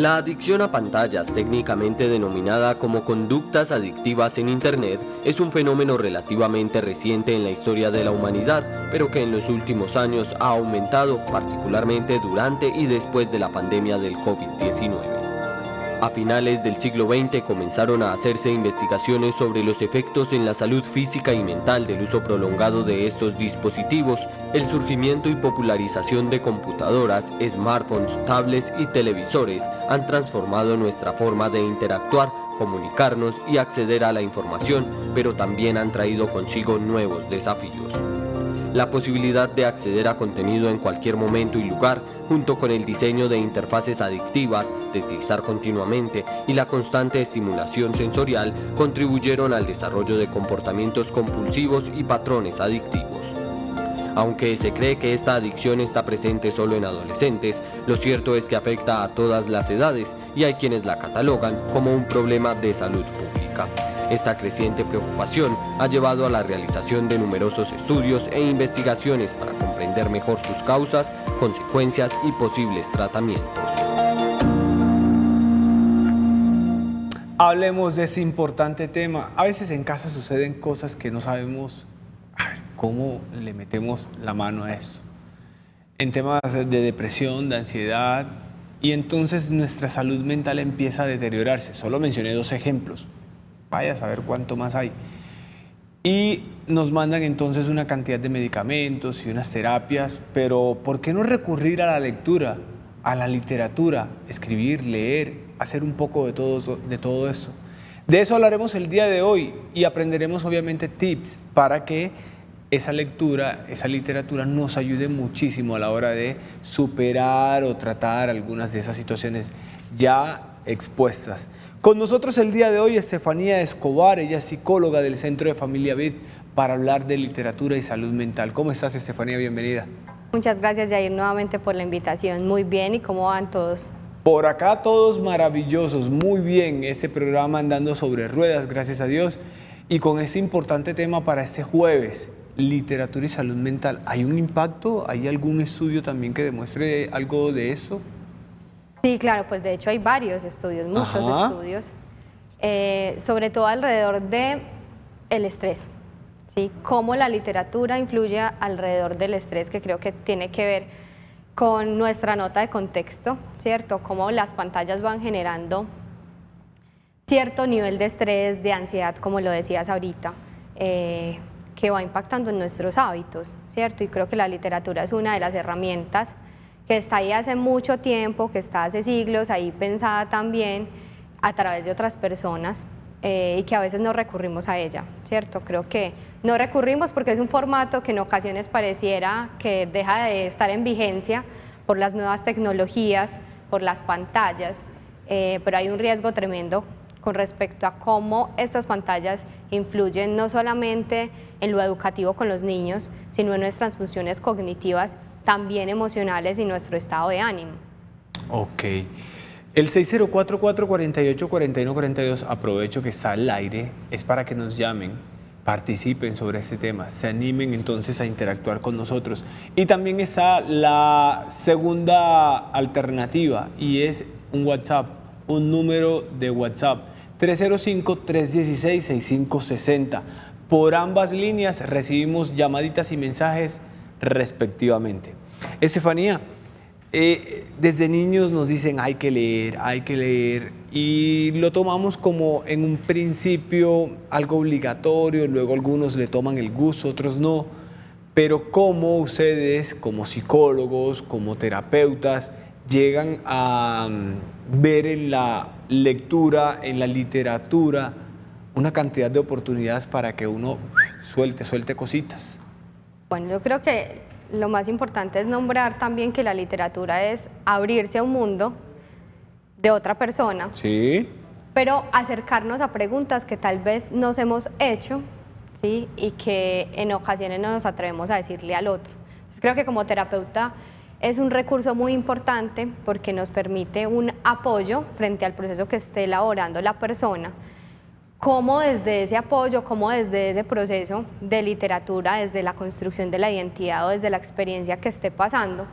La adicción a pantallas, técnicamente denominada como conductas adictivas en Internet, es un fenómeno relativamente reciente en la historia de la humanidad, pero que en los últimos años ha aumentado, particularmente durante y después de la pandemia del COVID-19. A finales del siglo XX comenzaron a hacerse investigaciones sobre los efectos en la salud física y mental del uso prolongado de estos dispositivos. El surgimiento y popularización de computadoras, smartphones, tablets y televisores han transformado nuestra forma de interactuar, comunicarnos y acceder a la información, pero también han traído consigo nuevos desafíos. La posibilidad de acceder a contenido en cualquier momento y lugar, junto con el diseño de interfaces adictivas, deslizar continuamente y la constante estimulación sensorial contribuyeron al desarrollo de comportamientos compulsivos y patrones adictivos. Aunque se cree que esta adicción está presente solo en adolescentes, lo cierto es que afecta a todas las edades y hay quienes la catalogan como un problema de salud pública. Esta creciente preocupación ha llevado a la realización de numerosos estudios e investigaciones para comprender mejor sus causas, consecuencias y posibles tratamientos. Hablemos de ese importante tema. A veces en casa suceden cosas que no sabemos cómo le metemos la mano a eso. En temas de depresión, de ansiedad, y entonces nuestra salud mental empieza a deteriorarse. Solo mencioné 2 ejemplos. Vaya a saber cuánto más hay. Y nos mandan entonces una cantidad de medicamentos y unas terapias, pero ¿por qué no recurrir a la lectura, a la literatura, escribir, leer, hacer un poco de todo esto? De eso hablaremos el día de hoy y aprenderemos obviamente tips para que esa lectura, esa literatura nos ayude muchísimo a la hora de superar o tratar algunas de esas situaciones ya expuestas. Con nosotros el día de hoy Estefanía Escobar, ella es psicóloga del Centro de Familia Vid, para hablar de literatura y salud mental. ¿Cómo estás, Estefanía? Bienvenida. Muchas gracias, Jair, nuevamente por la invitación. Muy bien, ¿y cómo van todos? Por acá todos maravillosos, muy bien. Este programa andando sobre ruedas, gracias a Dios. Y con este importante tema para este jueves, literatura y salud mental. ¿Hay un impacto? ¿Hay algún estudio también que demuestre algo de eso? Sí, claro, pues de hecho hay varios estudios, muchos estudios, sobre todo alrededor de el estrés, ¿sí? Cómo la literatura influye alrededor del estrés, que creo que tiene que ver con nuestra nota de contexto, ¿cierto? Cómo las pantallas van generando cierto nivel de estrés, de ansiedad, como lo decías ahorita, que va impactando en nuestros hábitos, ¿cierto? Y creo que la literatura es una de las herramientas que está ahí hace mucho tiempo, que está hace siglos, ahí pensada también a través de otras personas y que a veces no recurrimos a ella, ¿cierto? Creo que no recurrimos porque es un formato que en ocasiones pareciera que deja de estar en vigencia por las nuevas tecnologías, por las pantallas, pero hay un riesgo tremendo con respecto a cómo estas pantallas influyen no solamente en lo educativo con los niños, sino en nuestras funciones cognitivas, también emocionales y nuestro estado de ánimo. Ok. El 6044-484142, aprovecho que está al aire, es para que nos llamen, participen sobre este tema, se animen entonces a interactuar con nosotros. Y también está la segunda alternativa y es un WhatsApp, un número de WhatsApp, 305-316-6560. Por ambas líneas recibimos llamaditas y mensajes respectivamente. Estefanía, desde niños nos dicen hay que leer y lo tomamos como en un principio algo obligatorio, luego algunos le toman el gusto, otros no, pero ¿cómo ustedes como psicólogos, como terapeutas llegan a ver en la lectura, en la literatura, una cantidad de oportunidades para que uno suelte cositas? Bueno, yo creo que lo más importante es nombrar también que la literatura es abrirse a un mundo de otra persona, sí, pero acercarnos a preguntas que tal vez nos hemos hecho, ¿sí? Y que en ocasiones no nos atrevemos a decirle al otro. Entonces, creo que como terapeuta es un recurso muy importante porque nos permite un apoyo frente al proceso que esté elaborando la persona, cómo desde ese apoyo, cómo desde ese proceso de literatura, desde la construcción de la identidad o desde la experiencia que esté pasando,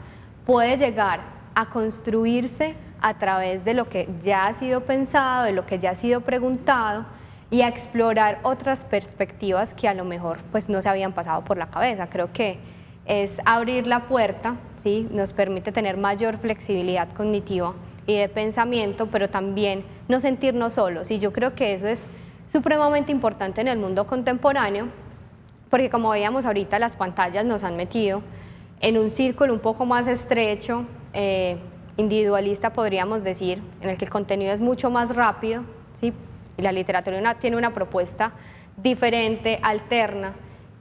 puede llegar a construirse a través de lo que ya ha sido pensado, de lo que ya ha sido preguntado, y a explorar otras perspectivas que a lo mejor pues no se habían pasado por la cabeza. Creo que es abrir la puerta, ¿sí? Nos permite tener mayor flexibilidad cognitiva y de pensamiento, pero también no sentirnos solos, y yo creo que eso es supremamente importante en el mundo contemporáneo, porque como veíamos ahorita, las pantallas nos han metido en un círculo un poco más estrecho, individualista podríamos decir, en el que el contenido es mucho más rápido, ¿sí? Y la literatura tiene una propuesta diferente, alterna,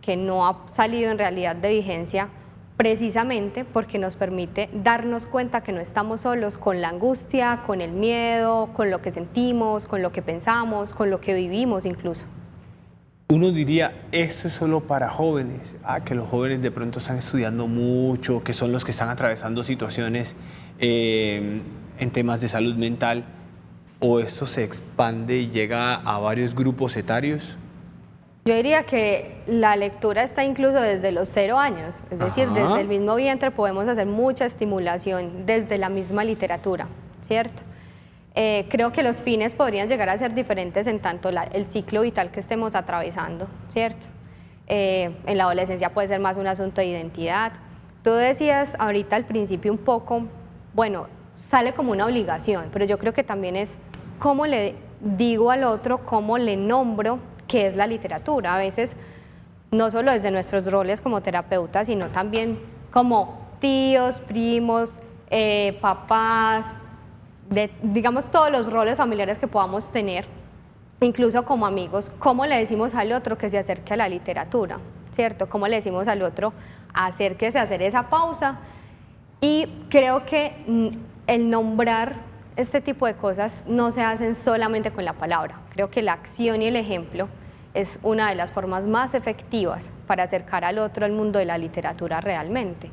que no ha salido en realidad de vigencia, precisamente porque nos permite darnos cuenta que no estamos solos con la angustia, con el miedo, con lo que sentimos, con lo que pensamos, con lo que vivimos incluso. Uno diría, esto es solo para jóvenes, que los jóvenes de pronto están estudiando mucho, que son los que están atravesando situaciones en temas de salud mental, o esto se expande y llega a varios grupos etarios. Yo diría que la lectura está incluso desde los 0 años, es decir, desde el mismo vientre podemos hacer mucha estimulación desde la misma literatura, ¿cierto? Creo que los fines podrían llegar a ser diferentes en tanto el ciclo vital que estemos atravesando, ¿cierto? En la adolescencia puede ser más un asunto de identidad. Tú decías ahorita al principio un poco, bueno, sale como una obligación, pero yo creo que también es cómo le digo al otro, cómo le nombro qué es la literatura. A veces no solo desde nuestros roles como terapeutas, sino también como tíos, primos, papás, digamos todos los roles familiares que podamos tener, incluso como amigos, cómo le decimos al otro que se acerque a la literatura, ¿cierto? Cómo le decimos al otro acérquese a hacer esa pausa. Y creo que el nombrar este tipo de cosas no se hacen solamente con la palabra. Creo que la acción y el ejemplo es una de las formas más efectivas para acercar al otro al mundo de la literatura realmente.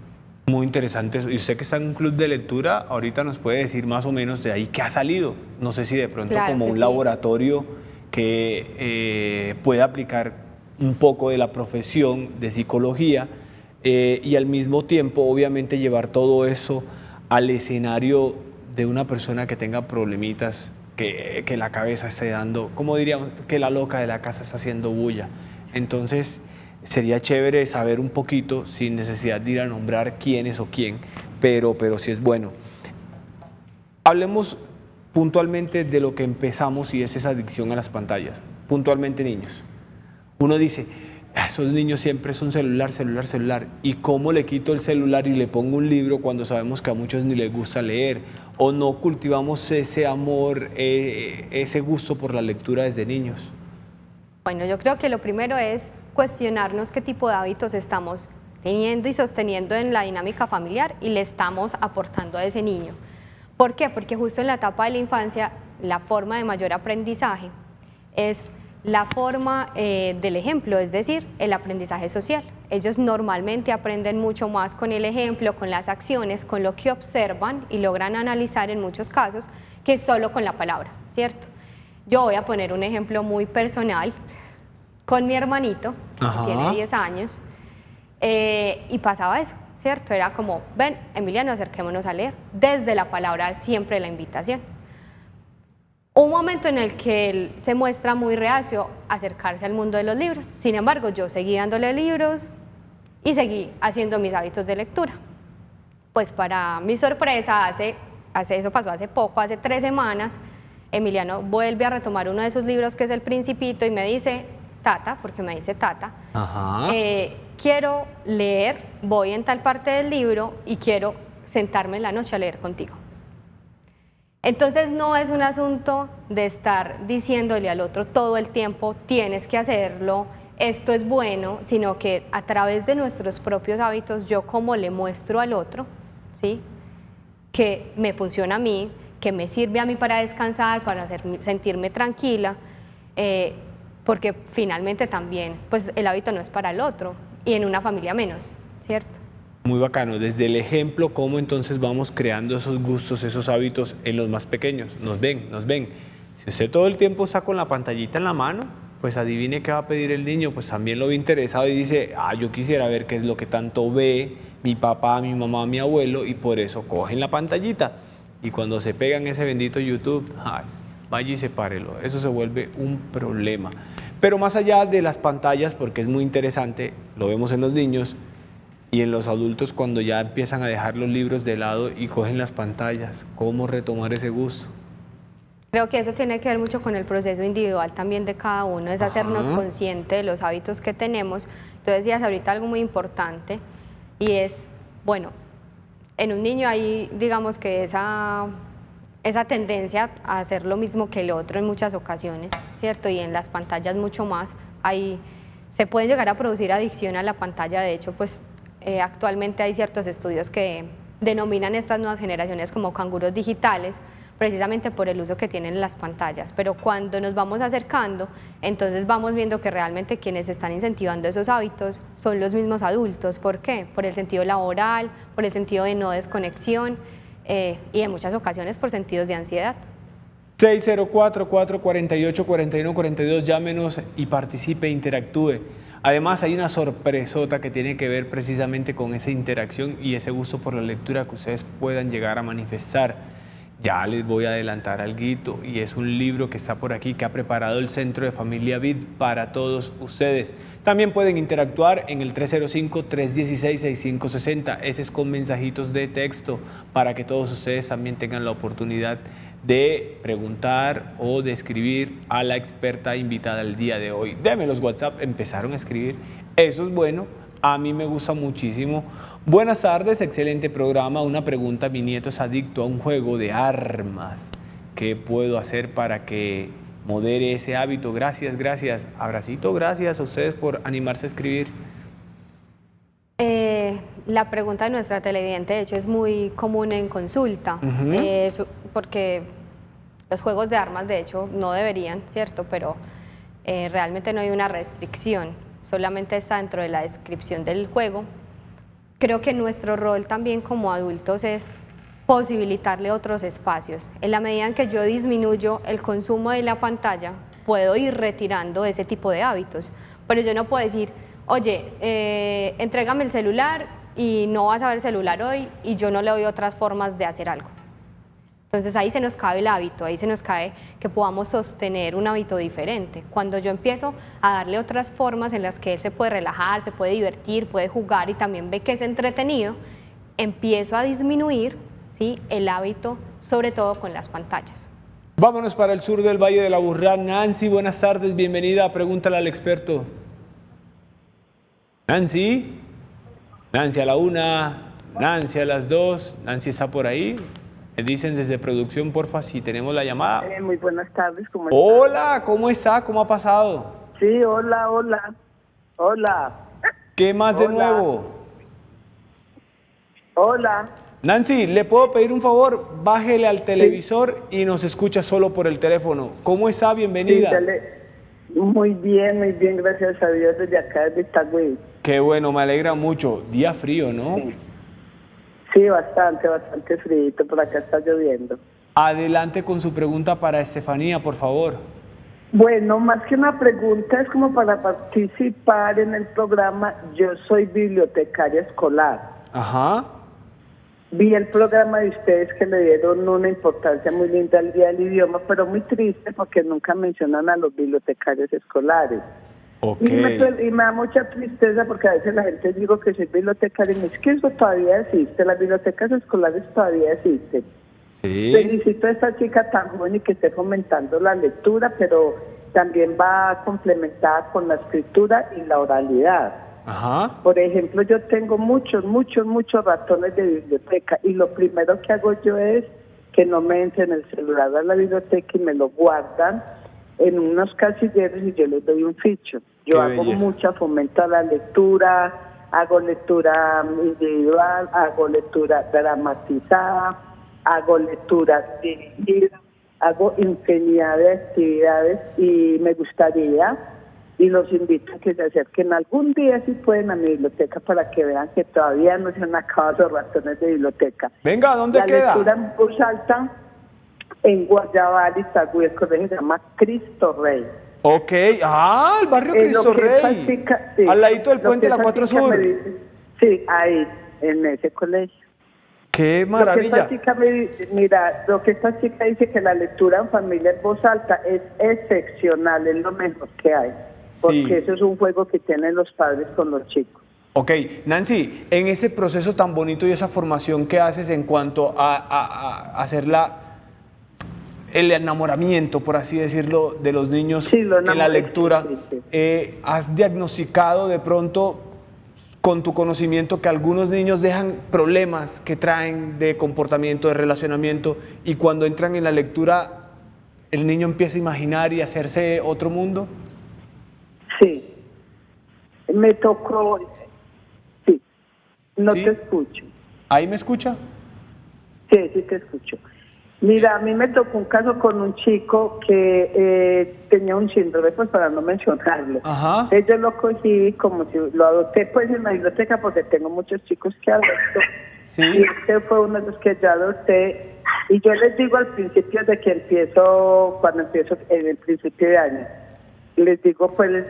Muy interesante eso. Y usted que está en un club de lectura, ahorita nos puede decir más o menos de ahí qué ha salido. No sé si de pronto claro como un laboratorio que pueda aplicar un poco de la profesión de psicología y al mismo tiempo obviamente llevar todo eso al escenario de una persona que tenga problemitas, que la cabeza esté dando, como diríamos, que la loca de la casa está haciendo bulla. Entonces sería chévere saber un poquito, sin necesidad de ir a nombrar quién es o quién, pero sí es bueno. Hablemos puntualmente de lo que empezamos y es esa adicción a las pantallas. Puntualmente niños. Uno dice, esos niños siempre son celular, celular, celular. ¿Y cómo le quito el celular y le pongo un libro cuando sabemos que a muchos ni les gusta leer? ¿O no cultivamos ese amor, ese gusto por la lectura desde niños? Bueno, yo creo que lo primero es cuestionarnos qué tipo de hábitos estamos teniendo y sosteniendo en la dinámica familiar y le estamos aportando a ese niño. ¿Por qué? Porque justo en la etapa de la infancia la forma de mayor aprendizaje es la forma del ejemplo, es decir, el aprendizaje social. Ellos normalmente aprenden mucho más con el ejemplo, con las acciones, con lo que observan y logran analizar en muchos casos que solo con la palabra, ¿cierto? Yo voy a poner un ejemplo muy personal con mi hermanito, que tiene 10 años, y pasaba eso, ¿cierto? Era como, ven, Emiliano, acerquémonos a leer, desde la palabra, siempre la invitación. Un momento en el que él se muestra muy reacio a acercarse al mundo de los libros. Sin embargo, yo seguí dándole libros y seguí haciendo mis hábitos de lectura. Pues para mi sorpresa, eso pasó hace poco, hace 3 semanas, Emiliano vuelve a retomar uno de sus libros, que es El Principito, y me dice, Tata, porque me dice Tata, quiero leer, voy en tal parte del libro y quiero sentarme en la noche a leer contigo. Entonces no es un asunto de estar diciéndole al otro todo el tiempo, tienes que hacerlo, esto es bueno, sino que a través de nuestros propios hábitos, yo como le muestro al otro, ¿sí?, que me funciona a mí, que me sirve a mí para descansar, para sentirme tranquila, porque finalmente también pues el hábito no es para el otro, y en una familia menos, ¿cierto? Muy bacano, desde el ejemplo, cómo entonces vamos creando esos gustos, esos hábitos en los más pequeños. Nos ven. Si usted todo el tiempo está con la pantallita en la mano, pues adivine qué va a pedir el niño, pues también lo ve interesado y dice, yo quisiera ver qué es lo que tanto ve mi papá, mi mamá, mi abuelo, y por eso cogen la pantallita. y cuando se pegan ese bendito YouTube, ay, vaya y sepárelo, eso se vuelve un problema. Pero más allá de las pantallas, porque es muy interesante, lo vemos en los niños y en los adultos cuando ya empiezan a dejar los libros de lado y cogen las pantallas, ¿cómo retomar ese gusto? Creo que eso tiene que ver mucho con el proceso individual también de cada uno, es hacernos consciente de los hábitos que tenemos. Tú decías ahorita algo muy importante y es, bueno, en un niño hay, digamos que esa tendencia a hacer lo mismo que el otro en muchas ocasiones, ¿cierto? Y en las pantallas mucho más. Se puede llegar a producir adicción a la pantalla, de hecho, pues actualmente hay ciertos estudios que denominan estas nuevas generaciones como canguros digitales, precisamente por el uso que tienen las pantallas, pero cuando nos vamos acercando, entonces vamos viendo que realmente quienes están incentivando esos hábitos son los mismos adultos. ¿Por qué? Por el sentido laboral, por el sentido de no desconexión y en muchas ocasiones por sentidos de ansiedad. 604-448-4142, llámenos y participe, interactúe. Además hay una sorpresota que tiene que ver precisamente con esa interacción y ese gusto por la lectura que ustedes puedan llegar a manifestar. Ya les voy a adelantar alguito y es un libro que está por aquí que ha preparado el Centro de Familia Vid para todos ustedes. También pueden interactuar en el 305-316-6560, ese es con mensajitos de texto para que todos ustedes también tengan la oportunidad de preguntar o de escribir a la experta invitada el día de hoy. Déme los WhatsApp, empezaron a escribir, eso es bueno, a mí me gusta muchísimo. Buenas tardes, excelente programa. Una pregunta, mi nieto es adicto a un juego de armas. ¿Qué puedo hacer para que modere ese hábito? Gracias, gracias. Abracito, gracias a ustedes por animarse a escribir. La pregunta de nuestra televidente, de hecho, es muy común en consulta, porque los juegos de armas, de hecho, no deberían, ¿cierto? Pero realmente no hay una restricción, solamente está dentro de la descripción del juego. Creo que nuestro rol también como adultos es posibilitarle otros espacios. En la medida en que yo disminuyo el consumo de la pantalla, puedo ir retirando ese tipo de hábitos. Pero yo no puedo decir, oye, entrégame el celular y no vas a ver celular hoy y yo no le doy otras formas de hacer algo. Entonces ahí se nos cae el hábito, ahí se nos cae que podamos sostener un hábito diferente. Cuando yo empiezo a darle otras formas en las que él se puede relajar, se puede divertir, puede jugar y también ve que es entretenido, empiezo a disminuir, ¿sí?, el hábito, sobre todo con las pantallas. Vámonos para el sur del Valle de la Aburrá. Nancy, buenas tardes, bienvenida. Pregúntale al experto. Nancy. Nancy a la 1, Nancy a las 2. Nancy está por ahí. Me dicen desde producción, porfa, si tenemos la llamada. Muy buenas tardes, ¿cómo está? Hola, ¿cómo está? ¿Cómo ha pasado? Sí, hola, hola. Hola. ¿Qué más de nuevo? Hola. Nancy, ¿le puedo pedir un favor? Bájele al televisor y nos escucha solo por el teléfono. ¿Cómo está? Bienvenida. Sí, muy bien, gracias a Dios, desde acá, desde Itagüí. Qué bueno, me alegra mucho. Día frío, ¿no? Sí, bastante frío, por acá está lloviendo. Adelante con su pregunta para Estefanía, por favor. Bueno, más que una pregunta, es como para participar en el programa. Yo soy bibliotecaria escolar. Ajá. Vi el programa de ustedes que le dieron una importancia muy linda al Día del Idioma, pero muy triste porque nunca mencionan a los bibliotecarios escolares. Okay. Y me da mucha tristeza porque a veces la gente digo que soy bibliotecaria y me dice que eso todavía existe, las bibliotecas escolares todavía existen. Sí. Felicito a esta chica tan joven y que esté fomentando la lectura, pero también va complementada con la escritura y la oralidad. Ajá. Por ejemplo, yo tengo muchos ratones de biblioteca y lo primero que hago yo es que no me entren el celular a la biblioteca y me lo guardan en unos casilleros y yo les doy un ficho. Yo hago mucha fomento a la lectura, hago lectura individual, hago lectura dramatizada, hago lectura dirigida, hago infinidad de actividades y me gustaría, y los invito a que se acerquen algún día si pueden a mi biblioteca para que vean que todavía no se han acabado los ratones de biblioteca. Venga, ¿dónde queda? La lectura en voz alta en Guayabal, Itagüí, el colegio se llama Cristo Rey. Ok, el barrio Cristo Rey, sí, al ladito del puente de la 4 Sur. Sí, ahí, en ese colegio. ¡Qué maravilla! Lo que esta chica dice que la lectura en familia en voz alta es excepcional, es lo mejor que hay. Porque Sí. eso es un juego que tienen los padres con los chicos. Ok, Nancy, en ese proceso tan bonito y esa formación que haces en cuanto a hacer el enamoramiento, por así decirlo, de los niños Sí, lo en la enamoré, lectura, sí. ¿has diagnosticado de pronto con tu conocimiento que algunos niños dejan problemas que traen de comportamiento, de relacionamiento, y cuando entran en la lectura el niño empieza a imaginar y a hacerse otro mundo? Sí. Me tocó... Sí. No ¿Sí? te escucho. ¿Ahí me escucha? Sí, sí te escucho. Mira, a mí me tocó un caso con un chico que tenía un síndrome, pues para no mencionarlo. Ajá. Entonces yo lo cogí como si lo adopté pues en la biblioteca porque tengo muchos chicos que adopto. Sí. Y este fue uno de los que yo adopté. Y yo les digo al principio de que cuando empiezo en el principio de año, les digo, pues les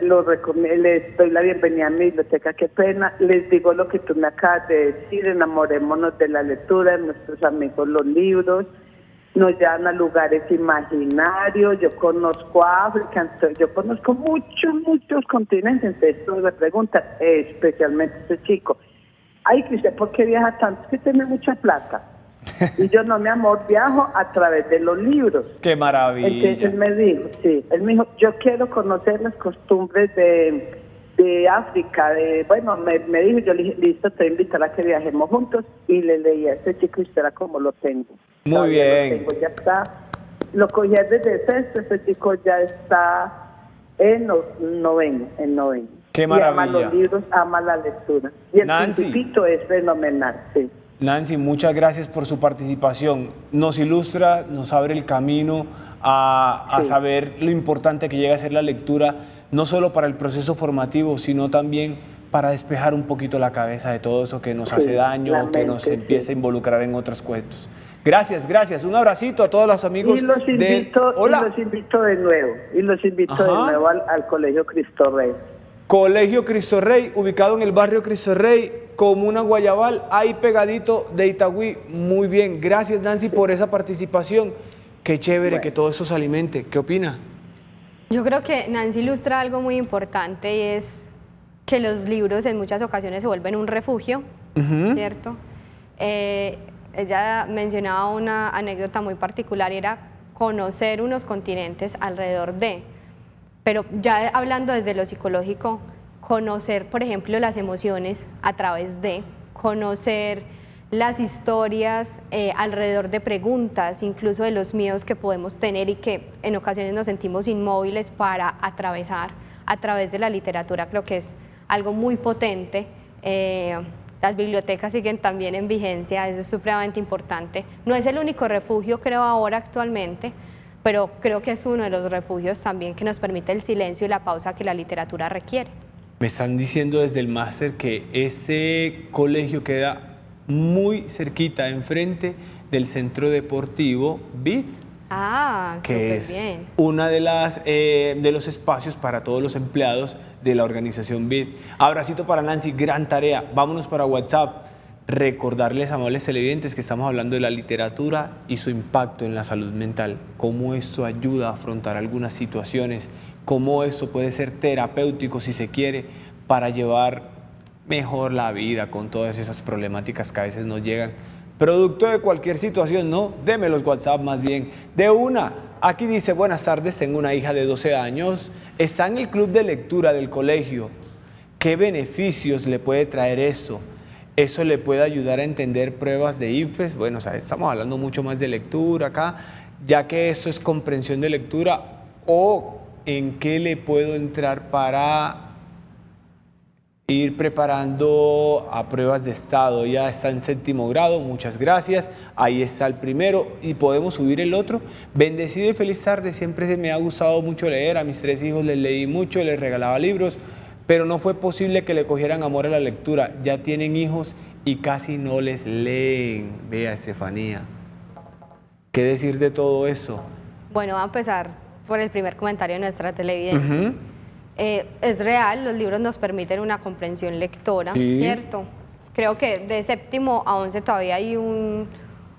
doy la bienvenida a mi biblioteca, qué pena, les digo lo que tú me acabas de decir, enamorémonos de la lectura, de nuestros amigos los libros, nos llevan a lugares imaginarios, yo conozco África, entonces, yo conozco muchos continentes, entonces tú me preguntas, especialmente este chico, ay, Cristian, ¿por qué viaja tanto? Es que tiene mucha plata. Y yo, no, mi amor, viajo a través de los libros. ¡Qué maravilla! Entonces él me dijo, yo quiero conocer las costumbres de África, me dijo, yo le dije, listo, te voy a invitar a que viajemos juntos, y le leí a ese chico y será como lo tengo. Muy Todavía bien. Lo tengo, ya está, lo cogí desde sexto, ese chico ya está en noveno. ¡Qué Y maravilla! ama los libros, ama la lectura. Y el Nancy. Principito es fenomenal, sí. Nancy, muchas gracias por su participación. Nos ilustra, nos abre el camino a Sí. saber lo importante que llega a ser la lectura, no solo para el proceso formativo, sino también para despejar un poquito la cabeza de todo eso que nos Sí, hace daño, la que nos mente, empieza sí. a involucrar en otros cuentos. Gracias, gracias. Un abracito a todos los amigos. Y los invito, Hola. de nuevo al Colegio Cristo Rey. Colegio Cristo Rey, ubicado en el barrio Cristo Rey, Comuna Guayabal, ahí pegadito de Itagüí. Muy bien, gracias Nancy por esa participación. Qué chévere que todo eso se alimente. ¿Qué opina? Yo creo que Nancy ilustra algo muy importante y es que los libros en muchas ocasiones se vuelven un refugio, ¿cierto? Ella mencionaba una anécdota muy particular y era conocer unos continentes alrededor de, pero ya hablando desde lo psicológico, conocer, por ejemplo, las emociones a través de, conocer las historias alrededor de preguntas, incluso de los miedos que podemos tener y que en ocasiones nos sentimos inmóviles para atravesar a través de la literatura. Creo que es algo muy potente. Las bibliotecas siguen también en vigencia, eso es supremamente importante. No es el único refugio, creo, ahora actualmente, pero creo que es uno de los refugios también que nos permite el silencio y la pausa que la literatura requiere. Me están diciendo desde el máster que ese colegio queda muy cerquita, enfrente del centro deportivo BID, Ah, que súper es bien. una de los espacios para todos los empleados de la organización BID. Abracito para Nancy, gran tarea. Vámonos para WhatsApp. Recordarles, amables televidentes, que estamos hablando de la literatura y su impacto en la salud mental, cómo esto ayuda a afrontar algunas situaciones, cómo esto puede ser terapéutico, si se quiere, para llevar mejor la vida con todas esas problemáticas que a veces nos llegan. Producto de cualquier situación, ¿no? Deme los WhatsApp más bien. De una, aquí dice, buenas tardes, tengo una hija de 12 años, está en el club de lectura del colegio. ¿Qué beneficios le puede traer eso? ¿Eso le puede ayudar a entender pruebas de IFES? Bueno, o sea, estamos hablando mucho más de lectura acá, ya que esto es comprensión de lectura, o en qué le puedo entrar para ir preparando a pruebas de estado. Ya está en 7º grado, muchas gracias. Ahí está el primero y podemos subir el otro. Bendecido y feliz tarde, siempre se me ha gustado mucho leer. A mis 3 hijos les leí mucho, les regalaba libros, pero no fue posible que le cogieran amor a la lectura. Ya tienen hijos y casi no les leen. Vea, Estefanía. ¿Qué decir de todo eso? Bueno, va a empezar por el primer comentario de nuestra televidente. Es real, los libros nos permiten una comprensión lectora, Sí. ¿cierto? Creo que de séptimo a 11 todavía hay un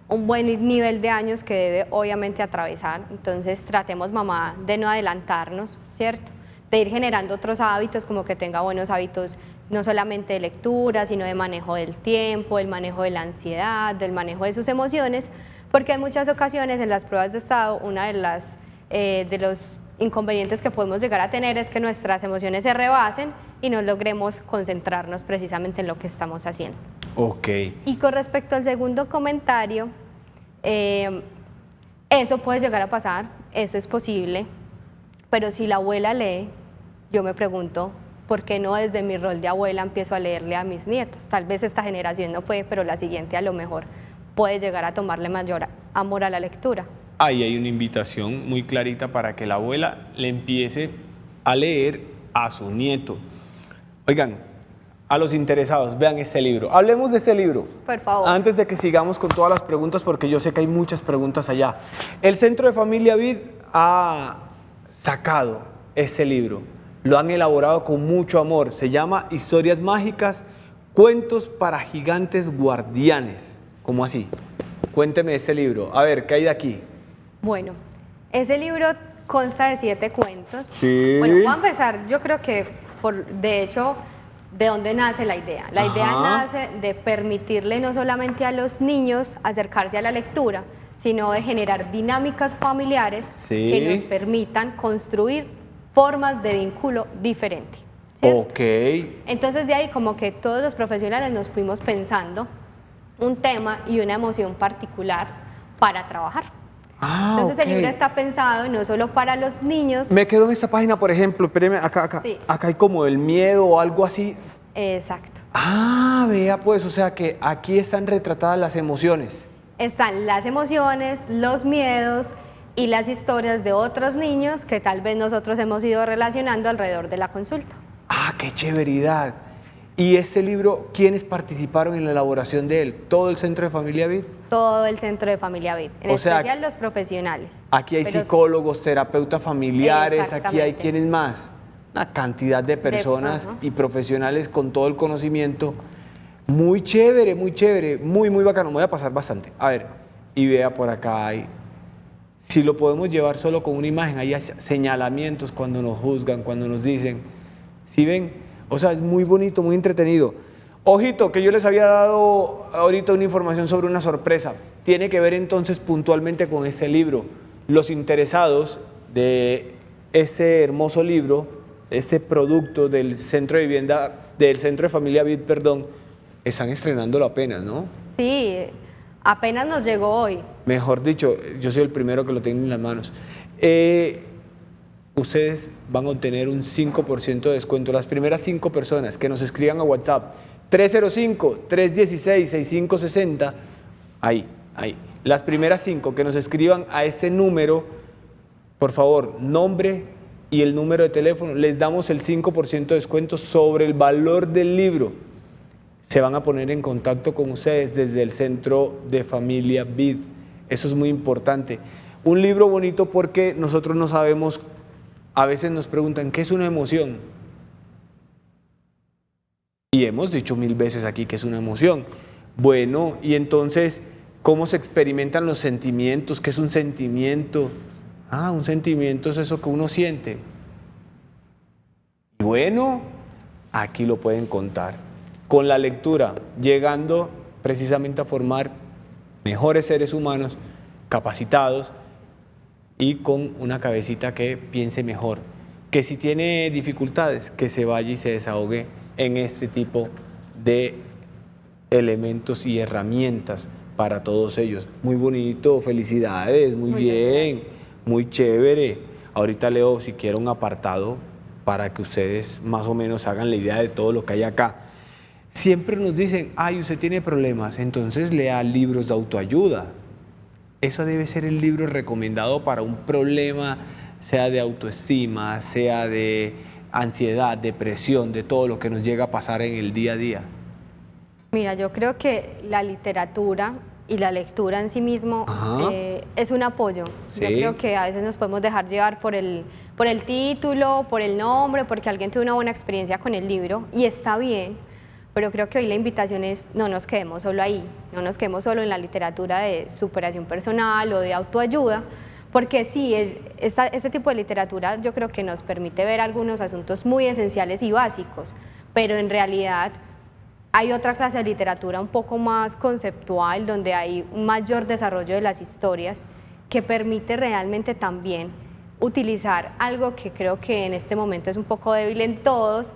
buen nivel de años que debe obviamente atravesar. Entonces tratemos, mamá, de no adelantarnos, ¿cierto? De ir generando otros hábitos, como que tenga buenos hábitos no solamente de lectura, sino de manejo del tiempo, del manejo de la ansiedad, del manejo de sus emociones, porque en muchas ocasiones en las pruebas de estado, una de los inconvenientes que podemos llegar a tener es que nuestras emociones se rebasen y no logremos concentrarnos precisamente en lo que estamos haciendo. Ok. Y con respecto al segundo comentario, eso puede llegar a pasar, eso es posible, pero si la abuela lee, yo me pregunto, ¿por qué no desde mi rol de abuela empiezo a leerle a mis nietos? Tal vez esta generación no fue, pero la siguiente a lo mejor puede llegar a tomarle mayor amor a la lectura. Ahí hay una invitación muy clarita para que la abuela le empiece a leer a su nieto. Oigan, a los interesados, vean este libro. Hablemos de este libro. Por favor. Antes de que sigamos con todas las preguntas, porque yo sé que hay muchas preguntas allá. El Centro de Familia Vid ha sacado este libro. Lo han elaborado con mucho amor. Se llama Historias Mágicas, Cuentos para Gigantes Guardianes. ¿Cómo así? Cuénteme este libro. A ver, ¿qué hay de aquí? Bueno, ese libro consta de 7 cuentos. Sí. Bueno, voy a empezar, yo creo que, de hecho, ¿de dónde nace la idea? La idea nace de permitirle no solamente a los niños acercarse a la lectura, sino de generar dinámicas familiares que nos permitan construir formas de vínculo diferente, ¿cierto? Ok. Entonces de ahí como que todos los profesionales nos fuimos pensando un tema y una emoción particular para trabajar. Entonces el libro está pensado no solo para los niños. Me quedo en esta página, por ejemplo, espéreme, acá, Sí. acá hay como el miedo o algo así. Exacto. Ah, vea pues, o sea que aquí están retratadas las emociones. Están las emociones, los miedos y las historias de otros niños que tal vez nosotros hemos ido relacionando alrededor de la consulta. Ah, qué chéveridad. ¿Y este libro, quiénes participaron en la elaboración de él? ¿Todo el Centro de Familia Vid? Todo el Centro de Familia Vid, en especial los profesionales. Aquí hay psicólogos, terapeutas familiares, aquí hay Exactamente. quienes más. Una cantidad de personas y profesionales con todo el conocimiento. Muy chévere, muy bacano. Me voy a pasar bastante. A ver, y vea por acá, si lo podemos llevar solo con una imagen, hay señalamientos cuando nos juzgan, cuando nos dicen. ¿Sí ven? O sea, es muy bonito, muy entretenido. Ojito, que yo les había dado ahorita una información sobre una sorpresa. Tiene que ver entonces puntualmente con este libro. Los interesados de ese hermoso libro, este producto del Centro de Vivienda, del Centro de Familia Vid, perdón, están estrenándolo apenas, ¿no? Sí, apenas nos llegó hoy. Mejor dicho, yo soy el primero que lo tengo en las manos. Ustedes van a obtener un 5% de descuento. Las primeras 5 personas que nos escriban a WhatsApp 305-316-6560, ahí. Las primeras 5 que nos escriban a este número, por favor, nombre y el número de teléfono, les damos el 5% de descuento sobre el valor del libro. Se van a poner en contacto con ustedes desde el Centro de Familia Vid. Eso es muy importante. Un libro bonito porque nosotros no sabemos. A veces nos preguntan, ¿qué es una emoción? Y hemos dicho 1000 veces aquí que es una emoción. Bueno, y entonces, ¿cómo se experimentan los sentimientos? ¿Qué es un sentimiento? Ah, un sentimiento es eso que uno siente. Y bueno, aquí lo pueden contar. Con la lectura, llegando precisamente a formar mejores seres humanos, capacitados, y con una cabecita que piense mejor, que si tiene dificultades, que se vaya y se desahogue en este tipo de elementos y herramientas para todos ellos. Muy bonito, felicidades, muy bien, muy chévere. Ahorita leo si quiero un apartado para que ustedes más o menos hagan la idea de todo lo que hay acá. Siempre nos dicen, ay, usted tiene problemas, entonces lea libros de autoayuda. Eso debe ser el libro recomendado para un problema, sea de autoestima, sea de ansiedad, depresión, de todo lo que nos llega a pasar en el día a día. Mira, yo creo que la literatura y la lectura en sí mismo es un apoyo. Sí. Yo creo que a veces nos podemos dejar llevar por el título, por el nombre, porque alguien tuvo una buena experiencia con el libro, y está bien, pero creo que hoy la invitación es no nos quedemos solo ahí, no nos quedemos solo en la literatura de superación personal o de autoayuda, porque sí, ese tipo de literatura yo creo que nos permite ver algunos asuntos muy esenciales y básicos, pero en realidad hay otra clase de literatura un poco más conceptual, donde hay un mayor desarrollo de las historias, que permite realmente también utilizar algo que creo que en este momento es un poco débil en todos,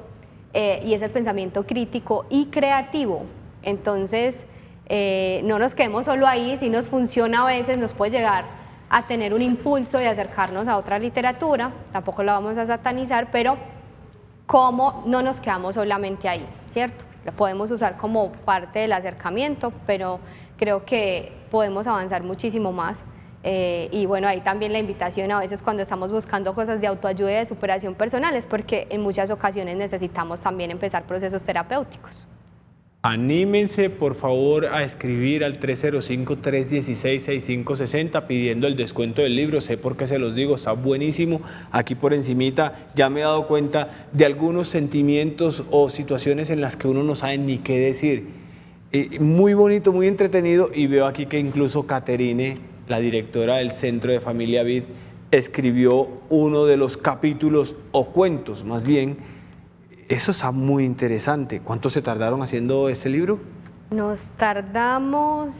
y es el pensamiento crítico y creativo. Entonces, no nos quedemos solo ahí, si nos funciona a veces, nos puede llegar a tener un impulso de acercarnos a otra literatura, tampoco la vamos a satanizar, pero cómo no nos quedamos solamente ahí, ¿cierto? La podemos usar como parte del acercamiento, pero creo que podemos avanzar muchísimo más. Y bueno, ahí también la invitación a veces cuando estamos buscando cosas de autoayuda y de superación personal es porque en muchas ocasiones necesitamos también empezar procesos terapéuticos. Anímense por favor a escribir al 305-316-6560 pidiendo el descuento del libro. Sé por qué se los digo, está buenísimo. Aquí por encimita ya me he dado cuenta de algunos sentimientos o situaciones en las que uno no sabe ni qué decir. Muy bonito, muy entretenido, y veo aquí que incluso Caterine, la directora del Centro de Familia Vid, escribió uno de los capítulos o cuentos más bien. Eso está muy interesante. ¿Cuánto se tardaron haciendo este libro? Nos tardamos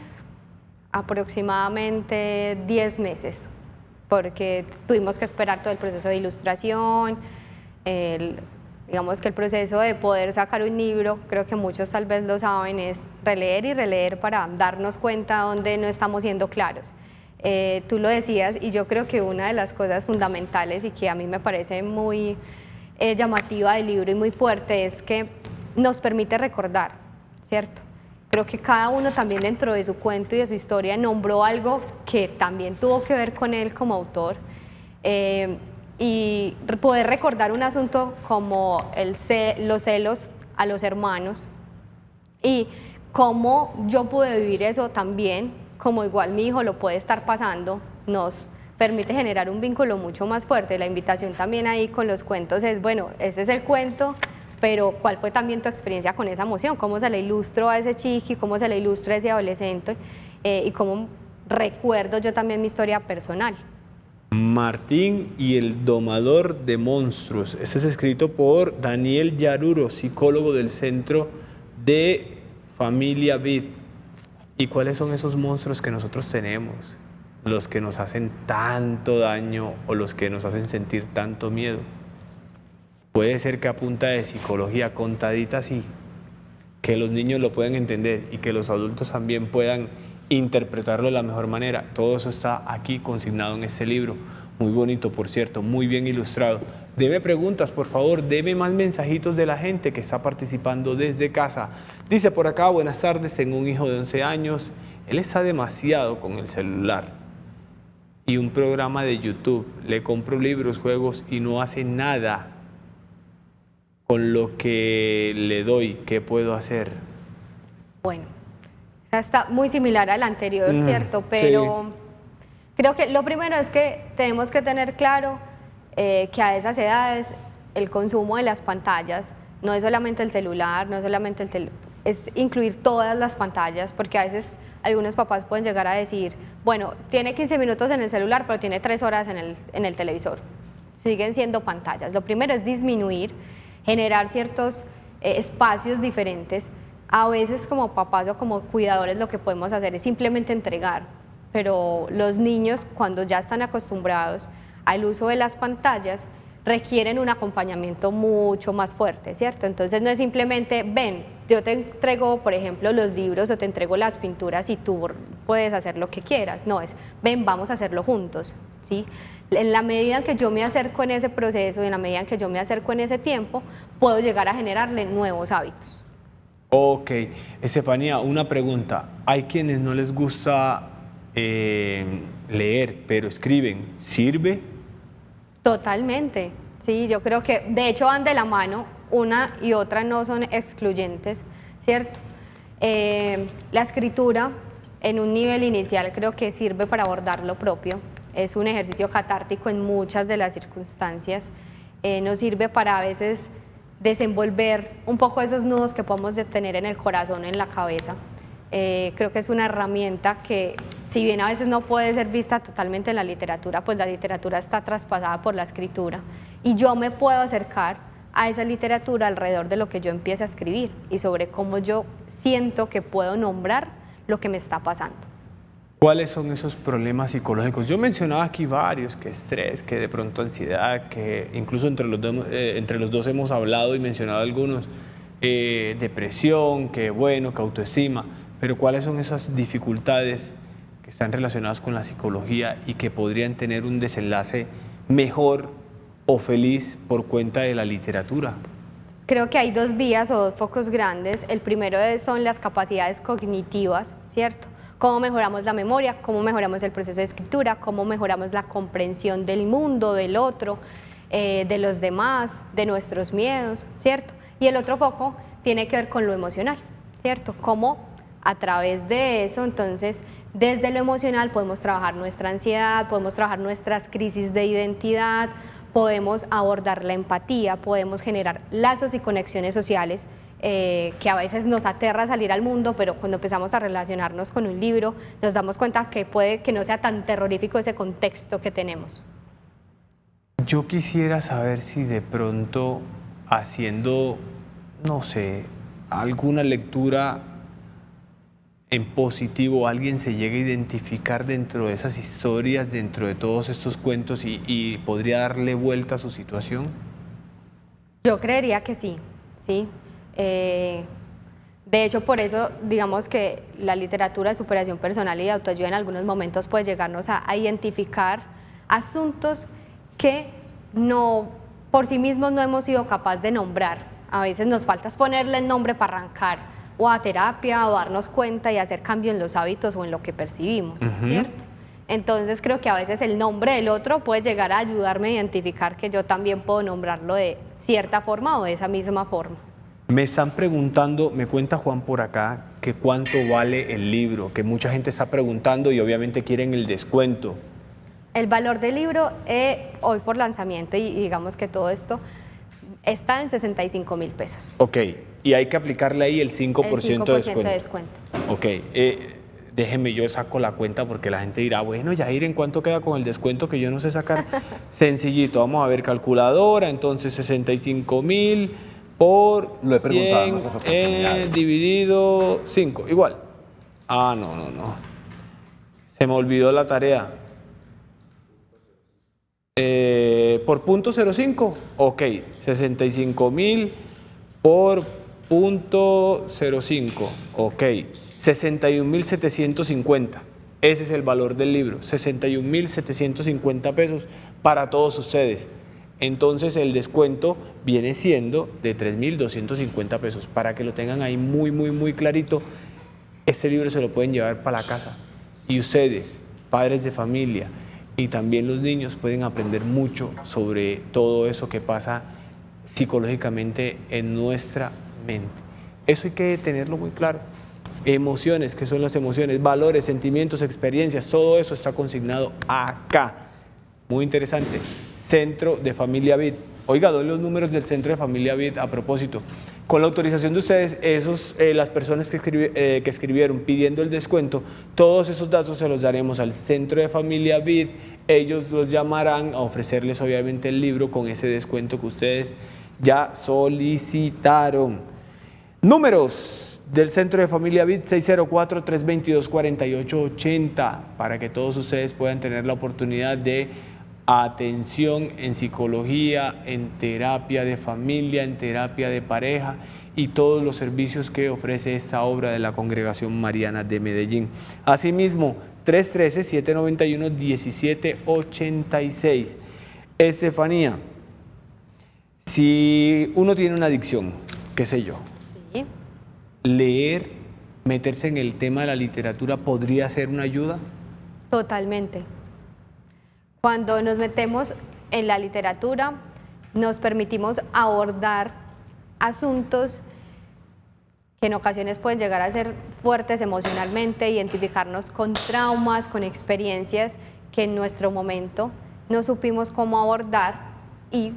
aproximadamente 10 meses, porque tuvimos que esperar todo el proceso de ilustración, digamos que el proceso de poder sacar un libro, creo que muchos tal vez lo saben, es releer y releer para darnos cuenta donde no estamos siendo claros. Tú lo decías, y yo creo que una de las cosas fundamentales y que a mí me parece muy llamativa del libro y muy fuerte es que nos permite recordar, ¿cierto? Creo que cada uno también dentro de su cuento y de su historia nombró algo que también tuvo que ver con él como autor, y poder recordar un asunto como los celos a los hermanos y cómo yo pude vivir eso también, como igual mi hijo lo puede estar pasando, nos permite generar un vínculo mucho más fuerte. La invitación también ahí con los cuentos es, bueno, ese es el cuento, pero ¿cuál fue también tu experiencia con esa emoción? ¿Cómo se le ilustró a ese chiqui? ¿Cómo se le ilustra a ese adolescente? Y cómo recuerdo yo también mi historia personal. Martín y el domador de monstruos. Este es escrito por Daniel Yaruro, psicólogo del Centro de Familia Vid. ¿Y cuáles son esos monstruos que nosotros tenemos? Los que nos hacen tanto daño o los que nos hacen sentir tanto miedo. Puede ser que a punta de psicología contadita así, que los niños lo puedan entender y que los adultos también puedan interpretarlo de la mejor manera. Todo eso está aquí consignado en este libro. Muy bonito, por cierto, muy bien ilustrado. Deme preguntas, por favor, deme más mensajitos de la gente que está participando desde casa. Dice por acá, buenas tardes, tengo un hijo de 11 años, él está demasiado con el celular y un programa de YouTube. Le compro libros, juegos y no hace nada con lo que le doy. ¿Qué puedo hacer? Bueno, está muy similar al anterior, ¿cierto? Pero sí, creo que lo primero es que tenemos que tener claro que a esas edades el consumo de las pantallas no es solamente el celular, no es solamente es incluir todas las pantallas, porque a veces algunos papás pueden llegar a decir, bueno, tiene 15 minutos en el celular, pero tiene 3 horas en el televisor. Siguen siendo pantallas. Lo primero es disminuir, generar ciertos espacios diferentes. A veces como papás o como cuidadores lo que podemos hacer es simplemente entregar, pero los niños cuando ya están acostumbrados al uso de las pantallas requieren un acompañamiento mucho más fuerte, ¿cierto? Entonces no es simplemente, ven, yo te entrego, por ejemplo, los libros o te entrego las pinturas y tú puedes hacer lo que quieras. No, es, ven, vamos a hacerlo juntos, ¿sí? En la medida en que yo me acerco en ese proceso, en la medida en que yo me acerco en ese tiempo, puedo llegar a generarle nuevos hábitos. Ok, Estefanía, una pregunta. Hay quienes no les gusta leer, pero escriben. ¿Sirve? Totalmente, sí, yo creo que de hecho van de la mano, una y otra no son excluyentes, ¿cierto? La escritura en un nivel inicial creo que sirve para abordar lo propio, es un ejercicio catártico en muchas de las circunstancias, nos sirve para a veces desenvolver un poco esos nudos que podemos tener en el corazón o en la cabeza. Creo que es una herramienta que, si bien a veces no puede ser vista totalmente en la literatura, pues la literatura está traspasada por la escritura y yo me puedo acercar a esa literatura alrededor de lo que yo empiece a escribir y sobre cómo yo siento que puedo nombrar lo que me está pasando. ¿Cuáles son esos problemas psicológicos? Yo mencionaba aquí varios, que estrés, que de pronto ansiedad, que incluso entre los dos hemos hablado y mencionado algunos, depresión, que bueno, que autoestima, pero ¿cuáles son esas dificultades que están relacionadas con la psicología y que podrían tener un desenlace mejor o feliz por cuenta de la literatura? Creo que hay dos vías o dos focos grandes. El primero son las capacidades cognitivas, ¿cierto? Cómo mejoramos la memoria, cómo mejoramos el proceso de escritura, cómo mejoramos la comprensión del mundo, del otro, de los demás, de nuestros miedos, ¿cierto? Y el otro foco tiene que ver con lo emocional, ¿cierto? Cómo a través de eso, entonces, desde lo emocional podemos trabajar nuestra ansiedad, podemos trabajar nuestras crisis de identidad, podemos abordar la empatía, podemos generar lazos y conexiones sociales que a veces nos aterra salir al mundo, pero cuando empezamos a relacionarnos con un libro nos damos cuenta que puede que no sea tan terrorífico ese contexto que tenemos. Yo quisiera saber si de pronto haciendo, no sé, alguna lectura en positivo alguien se llega a identificar dentro de esas historias, dentro de todos estos cuentos y podría darle vuelta a su situación. Yo creería que sí, ¿sí? De hecho, por eso digamos que la literatura de superación personal y de autoayuda en algunos momentos puede llegarnos a identificar asuntos que no, por sí mismos no hemos sido capaces de nombrar. A veces nos falta ponerle el nombre para arrancar, o a terapia, o darnos cuenta y hacer cambio en los hábitos o en lo que percibimos, ¿cierto? Entonces creo que a veces el nombre del otro puede llegar a ayudarme a identificar que yo también puedo nombrarlo de cierta forma o de esa misma forma. Me están preguntando, me cuenta Juan por acá, que cuánto vale el libro, que mucha gente está preguntando y obviamente quieren el descuento. El valor del libro hoy por lanzamiento y digamos que todo esto está en 65.000 pesos. Ok, y hay que aplicarle ahí el 5% de descuento. Ok, déjeme yo saco la cuenta porque la gente dirá, bueno, Yair, ¿en cuánto queda con el descuento que yo no sé sacar? Sencillito, vamos a ver calculadora, entonces 65.000 por Lo he preguntado 100 dividido 5, igual. Ah, no. Se me olvidó la tarea. Por punto 0.5, ok, 65.000 por punto 0.5, ok, 61.750, ese es el valor del libro, 61.750 pesos para todos ustedes. Entonces el descuento viene siendo de 3.250 pesos, para que lo tengan ahí muy clarito. Este libro se lo pueden llevar para la casa y ustedes, padres de familia, y también los niños pueden aprender mucho sobre todo eso que pasa psicológicamente en nuestra mente. Eso hay que tenerlo muy claro. Emociones, ¿qué son las emociones? Valores, sentimientos, experiencias, todo eso está consignado acá. Muy interesante. Centro de Familia Vid. Oiga, doy los números del Centro de Familia Vid a propósito. Con la autorización de ustedes, las personas que escribieron pidiendo el descuento, todos esos datos se los daremos al Centro de Familia Vid. Ellos los llamarán a ofrecerles obviamente el libro con ese descuento que ustedes ya solicitaron. Números del Centro de Familia Vid, 604-322-4880, para que todos ustedes puedan tener la oportunidad de atención en psicología, en terapia de familia, en terapia de pareja y todos los servicios que ofrece esta obra de la Congregación Mariana de Medellín. Asimismo, 313-791-1786. Estefanía, si uno tiene una adicción, qué sé yo, Sí. leer, meterse en el tema de la literatura, ¿podría ser una ayuda? Totalmente. Cuando nos metemos en la literatura, nos permitimos abordar asuntos que en ocasiones pueden llegar a ser fuertes emocionalmente, identificarnos con traumas, con experiencias que en nuestro momento no supimos cómo abordar y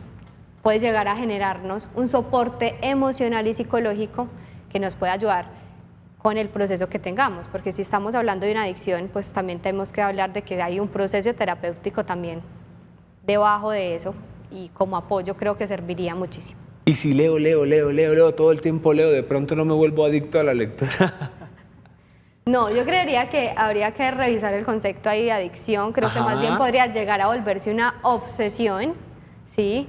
puede llegar a generarnos un soporte emocional y psicológico que nos puede ayudar con el proceso que tengamos, porque si estamos hablando de una adicción, pues también tenemos que hablar de que hay un proceso terapéutico también debajo de eso, y como apoyo creo que serviría muchísimo. Y si leo todo el tiempo leo, de pronto no me vuelvo adicto a la lectura. No, yo creería que habría que revisar el concepto ahí de adicción. Creo que más bien podría llegar a volverse una obsesión, ¿sí?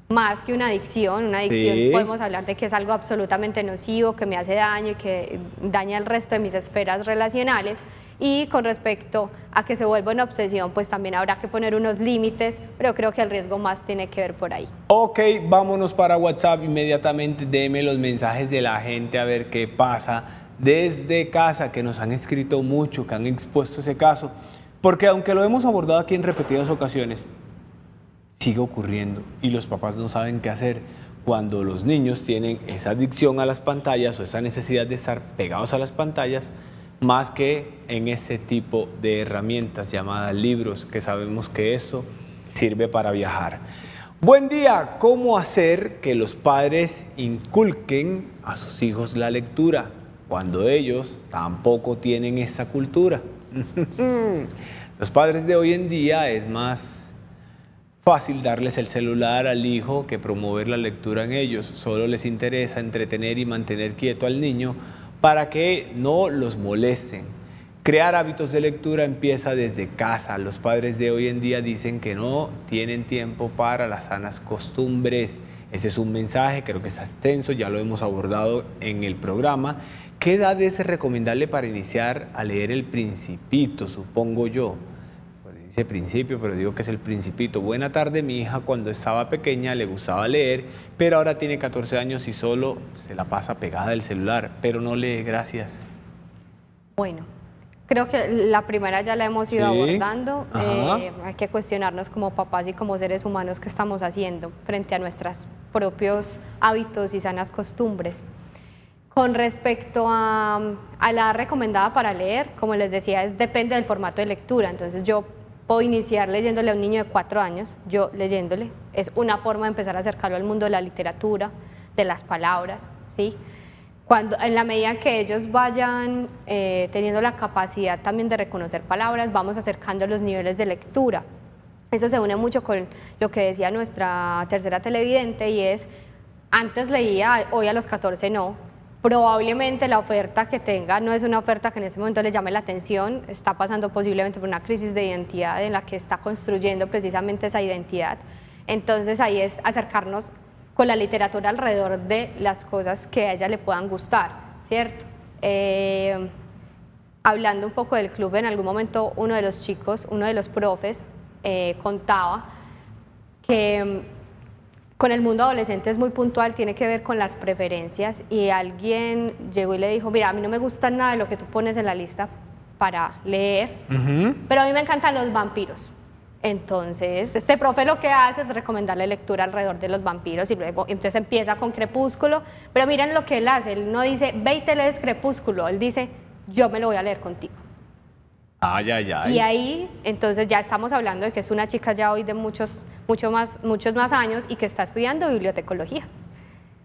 Más que una adicción. Una adicción podemos hablar de que es algo absolutamente nocivo, que me hace daño y que daña el resto de mis esferas relacionales. Y con respecto a que se vuelva una obsesión, pues también habrá que poner unos límites, pero creo que el riesgo más tiene que ver por ahí. Ok, vámonos para WhatsApp inmediatamente. Deme los mensajes de la gente a ver qué pasa desde casa, que nos han escrito mucho, que han expuesto ese caso, porque aunque lo hemos abordado aquí en repetidas ocasiones, sigue ocurriendo y los papás no saben qué hacer cuando los niños tienen esa adicción a las pantallas o esa necesidad de estar pegados a las pantallas, más que en ese tipo de herramientas llamadas libros, que sabemos que eso sirve para viajar. Buen día, ¿cómo hacer que los padres inculquen a sus hijos la lectura cuando ellos tampoco tienen esa cultura? Los padres de hoy en día es más fácil darles el celular al hijo que promover la lectura en ellos. Solo les interesa entretener y mantener quieto al niño para que no los molesten. Crear hábitos de lectura empieza desde casa. Los padres de hoy en día dicen que no tienen tiempo para las sanas costumbres. Ese es un mensaje, creo que es extenso, ya lo hemos abordado en el programa. ¿Qué edad es recomendable para iniciar a leer El Principito, supongo yo? Dice Principio, pero digo que es El Principito. Buena tarde, mi hija cuando estaba pequeña le gustaba leer, pero ahora tiene 14 años y solo se la pasa pegada al celular, pero no lee, gracias. Bueno, creo que la primera ya la hemos ido abordando. Hay que cuestionarnos como papás y como seres humanos qué estamos haciendo frente a nuestros propios hábitos y sanas costumbres. Con respecto a la edad recomendada para leer, como les decía, depende del formato de lectura. Entonces yo puedo iniciar leyéndole a un niño de 4 años, yo leyéndole. Es una forma de empezar a acercarlo al mundo de la literatura, de las palabras, ¿sí? En la medida que ellos vayan teniendo la capacidad también de reconocer palabras, vamos acercando los niveles de lectura. Eso se une mucho con lo que decía nuestra tercera televidente, y es, antes leía, hoy a los 14 no. Probablemente la oferta que tenga no es una oferta que en ese momento le llame la atención, está pasando posiblemente por una crisis de identidad en la que está construyendo precisamente esa identidad. Entonces ahí es acercarnos con la literatura alrededor de las cosas que a ella le puedan gustar, ¿cierto? Hablando un poco del club, en algún momento uno de los chicos, uno de los profes, contaba que con el mundo adolescente es muy puntual, tiene que ver con las preferencias, y alguien llegó y le dijo, mira, a mí no me gusta nada de lo que tú pones en la lista para leer, pero a mí me encantan los vampiros. Entonces, este profe lo que hace es recomendarle lectura alrededor de los vampiros, y luego entonces empieza con Crepúsculo, pero miren lo que él hace, él no dice, ve y te lees Crepúsculo, él dice, yo me lo voy a leer contigo. Ay, ay, ay. Y ahí, entonces ya estamos hablando de que es una chica ya hoy de muchos más años y que está estudiando bibliotecología.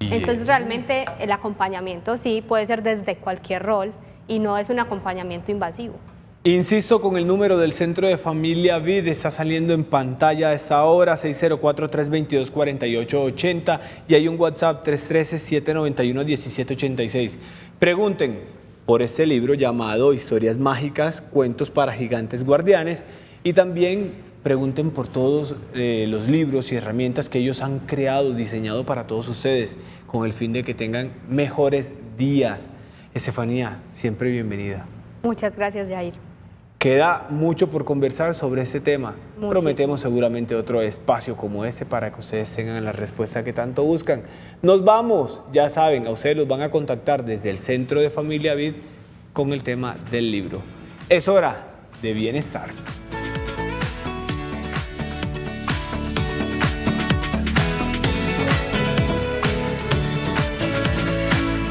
Entonces realmente el acompañamiento sí puede ser desde cualquier rol y no es un acompañamiento invasivo. Insisto con el número del Centro de Familia Vid, está saliendo en pantalla a esta hora, 604-322-4880, y hay un WhatsApp 313-791-1786. Pregunten por este libro llamado Historias Mágicas, Cuentos para Gigantes Guardianes, y también pregunten por todos los libros y herramientas que ellos han creado, diseñado para todos ustedes, con el fin de que tengan mejores días. Estefanía, siempre bienvenida. Muchas gracias, Jair. Queda mucho por conversar sobre este tema. Muchísimo. Prometemos seguramente otro espacio como este para que ustedes tengan la respuesta que tanto buscan. Nos vamos, ya saben, a ustedes los van a contactar desde el Centro de Familia Vid con el tema del libro. Es hora de bienestar.